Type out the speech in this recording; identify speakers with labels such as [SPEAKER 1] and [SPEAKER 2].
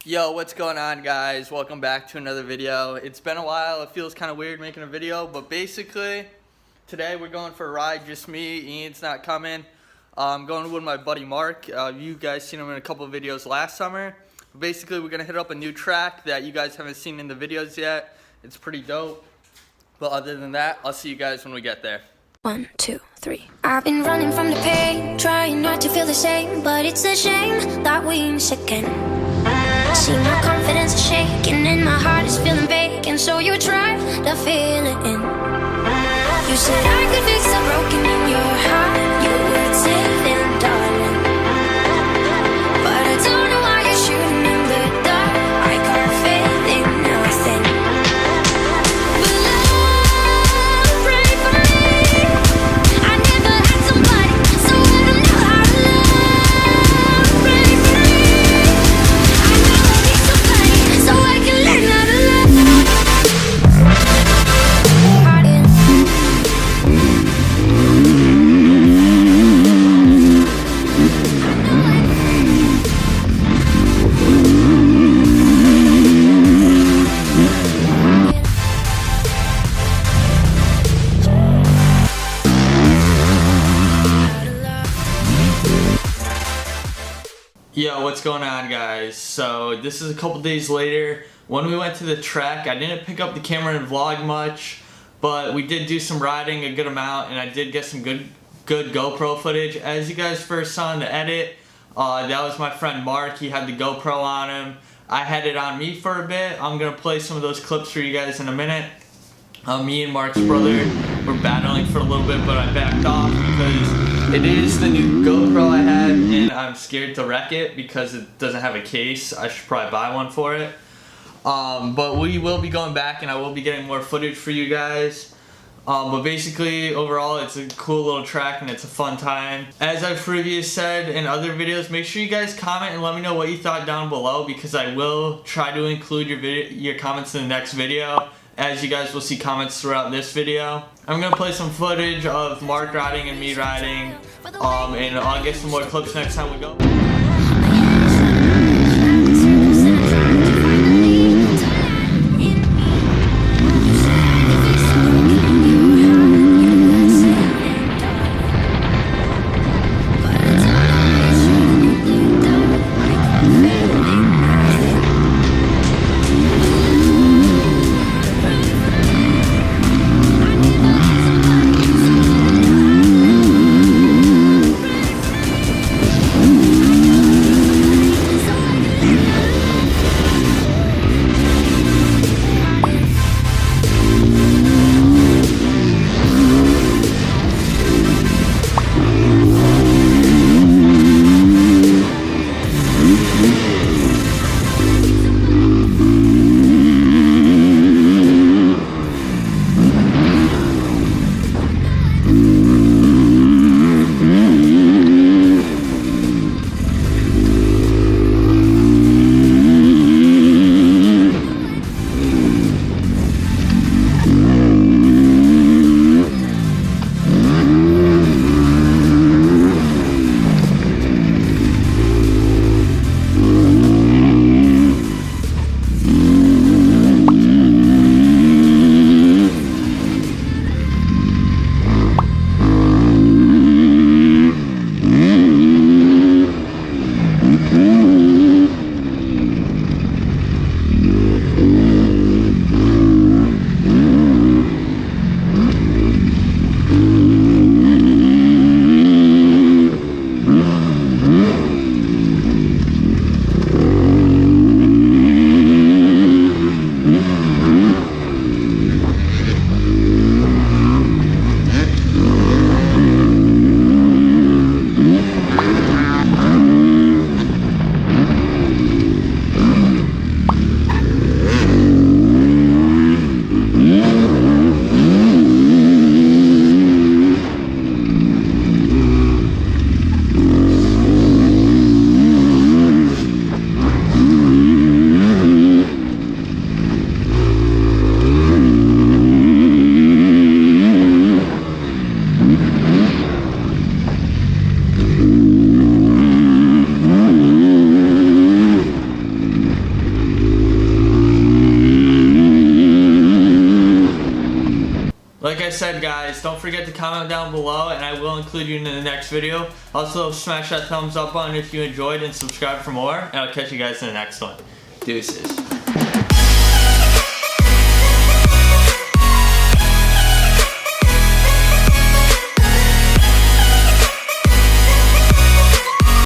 [SPEAKER 1] Yo, what's going on, guys? Welcome back to another video. It's been a while. It feels kind of weird making a video, but basically today we're going for a ride. Just me. Ian's not coming. I'm going with my buddy Mark. You guys seen him in a couple of videos last summer. Basically, we're gonna hit up a new track that you guys haven't seen in the videos yet. It's pretty dope. But other than that, I'll see you guys when we get there.
[SPEAKER 2] 1, 2, 3. I've been running from the pain, trying not to feel the same, but it's a shame that we miss again. See, my confidence is shaking and my heart is feeling vacant, so you try to fill it in. You said I could fix the broken in your heart. You would save them, darling. But I don't know why you're shooting in the dark. I got faith in nothing. But love, pray for me. I never had somebody, so I don't know how to love. Pray for me. I know I need somebody, so I can learn how to love.
[SPEAKER 1] Yo, what's going on, guys? So this is a couple days later. When we went to the track, I didn't pick up the camera and vlog much, but we did do some riding a good amount, and I did get some good GoPro footage. As you guys first saw in the edit, that was my friend Mark. He had the GoPro on him. I had it on me for a bit. I'm gonna play some of those clips for you guys in a minute. Me and Mark's brother were battling for a little bit, but I backed off because it is the new GoPro I had, and I'm scared to wreck it because it doesn't have a case. I should probably buy one for it. But we will be going back, and I will be getting more footage for you guys. But basically, overall, it's a cool little track, and it's a fun time. As I've previously said in other videos, make sure you guys comment and let me know what you thought down below, because I will try to include your comments in the next video, as you guys will see comments throughout this video. I'm gonna play some footage of Mark riding and me riding, and I'll get some more clips next time we go. Like I said, guys, don't forget to comment down below, and I will include you in the next video. Also, smash that thumbs up button if you enjoyed, and subscribe for more, and I'll catch you guys in the next one. Deuces.